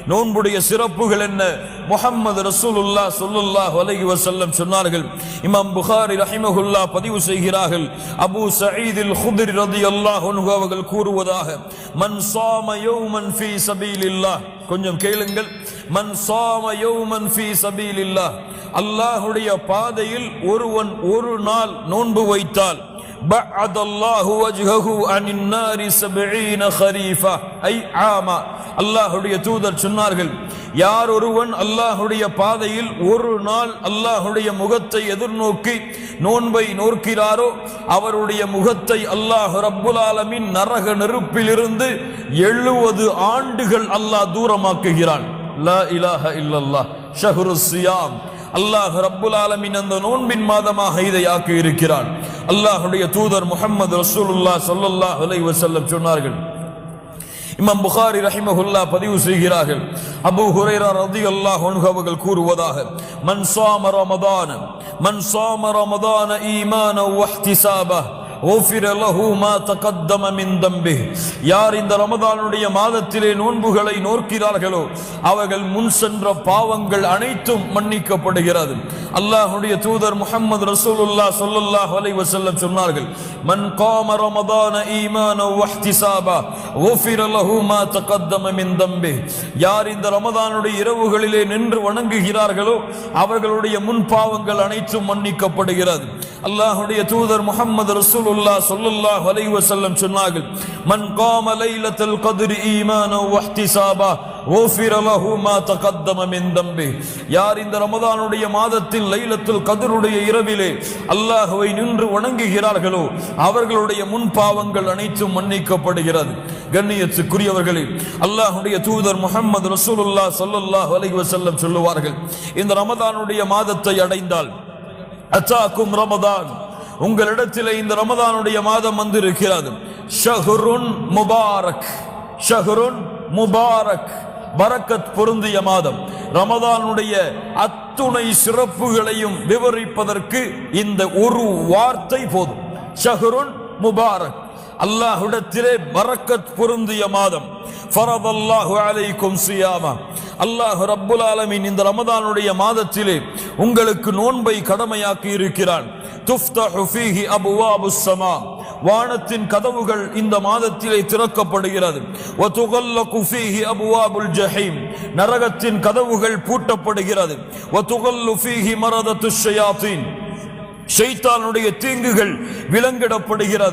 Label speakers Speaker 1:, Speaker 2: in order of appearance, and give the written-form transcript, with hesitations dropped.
Speaker 1: நோன்புடைய சிறப்புகள் என்ன? முஹம்மது ரசூலுல்லாஹ் ஸல்லல்லாஹு அலைஹி வஸல்லம் சொன்னார்கள். இமாம் புகாரி ரஹிமஹுல்லாஹ் பதிவு செய்கிறார்கள். அபூ சயீத் அல் குத்ரி ரலியல்லாஹு அன்ஹு அவர்கள் கூறுவதாக, மன் ஸாம யௌமன் ஃபீ சபீலில்லாஹ், கொஞ்சம் கேளுங்கள், மன் ஸாம யௌமன் ஃபீ சபீலில்லாஹ், அல்லாஹ்வுடைய பாதையில் ஒருவன் ஒரு நாள் நோன்பு வைத்தால், பஅதல்லாஹு வஜ்ஹஹு அனின் நாரி 70 கரீஃபா ஐ ஆமா. அல்லாஹ்வுடைய தூதர் சொன்னார்கள், யார் ஒருவன் அல்லாஹ்வுடைய பாதையில் ஒரு நாள் அல்லாஹ்வுடைய முகத்தை எதிர்நோக்கி நோன்பை நோக்கிறாரோ அவருடைய முகத்தை அல்லாஹ் ரப்புல் ஆலமீன் நரக நெருப்பிலிருந்து 70 ஆண்டுகள் அல்லாஹ் தூரமாக்குகிறான். லா இலாஹ இல்லல்லாஹ் ஷஹ்ருஸ் ஸியாம். அல்லாஹ் ரப்புல் ஆலமீன் அந்த நோன்பின் மாதமாக இதை ஆக்கி இருக்கிறான். அல்லாஹ்வுடைய தூதர் முஹம்மது ரசூலுல்லாஹ் ஸல்லல்லாஹு அலைஹி வஸல்லம் சொன்னார்கள். இமாம் புகாரி ரஹிமஹுல்லாஹ் பதிவு செய்கிறார்கள். அபூ ஹுரைரா ரலியல்லாஹு அன்ஹு அவர்கள் கூறுவதாக, மன் ஸாம ரமதான ஈமானன் வ இஹ்திசாபா غفر له ما تقدم من ذنبه. யார் இந்த ரமதானுடைய மாதத்திலே நோன்புகளை நோக்கிறார்களோ அவர்கள் முன் சென்ற பாவங்கள் அனைத்தும் மன்னிக்கப்படுகிறது. அல்லாஹ்வுடைய தூதர் முஹம்மது ரசூலுல்லாஹ் ஸல்லல்லாஹு அலைஹி வஸல்லம் சொன்னார்கள், மன் காம ரமதான ஈமானன் வ இஹ்திசாபா غفر له ما تقدم من ذنبه. யார் இந்த ரமதானுடைய இரவுகளிலே நின்று வணங்குகிறார்களோ அவர்களுடைய முன் பாவங்கள் அனைத்தும் மன்னிக்கப்படுகிறது. அல்லாஹ்வுடைய தூதர் முஹம்மது ரசூலுல்லாஹ் ஸல்லல்லாஹு அலைஹி வஸல்லம் சொன்னார்கள், மன் காம லைலத்துல் கத்ரி ஈமானன் வ இஹ்திசாபா غفر له ما تقدم من ذنبه. யார் இந்த ரமதானுடைய மாதத்தில் லைலத்துல் கத்ருடைய இரவிலே அல்லாஹ்வை நின்று வணங்குகிறார்களோ அவர்களுடைய முன் பாவங்கள் அனைத்தும் மன்னிக்கப்படுகிறது. கண்ணியத்துக்குரியவர்களே, அல்லாஹ்வுடைய தூதர் முஹம்மது ரசூலுல்லாஹ் ஸல்லல்லாஹு அலைஹி வஸல்லம் சொல்லுவார்கள், இந்த ரமதானுடைய மாதத்தை அடைந்தால், அத்தாக்கும் ரமதான், உங்களிடத்திலே இந்த ரமதானுடைய மாதம் வந்து இருக்கிறது, ஷஹ்ருன் முபாரக், ஷஹ்ருன் முபாரக், பரக்கத் பொருந்திய மாதம். ரமதானுடைய அத்துணை சிறப்புகளையும் விவரிப்பதற்கு இந்த ஒரு வார்த்தை போதும், ஷஹ்ருன் முபாரக். அல்லாஹ்விடத்திலே பரக்கத் பொருந்திய மாதம். ஃபரதல்லாஹு அலைக்கும் ஸியாமா, அல்லாஹ் ரப்புல் ஆலமீன் இந்த ரமதானுடைய மாதத்திலே உங்களுக்கு நோன்பை கடமையாக்கி இருக்கிறான். துஃப்தஹு ஃபீஹி அப்வாபுஸ் ஸமா, வானத்தின் கதவுகள் இந்த மாதத்திலே திறக்கப்படுகிறது. வ துகல்லகு ஃபீஹி அப்வாபுல் ஜஹீம், நரகத்தின் கதவுகள் பூட்டப்படுகிறது. வ துகல்லு ஃபீஹி மரதத்துஷ் ஷயாத்தீன், ஷைத்தானுடைய தீங்குகள் விலங்கிடப்படுகிறது.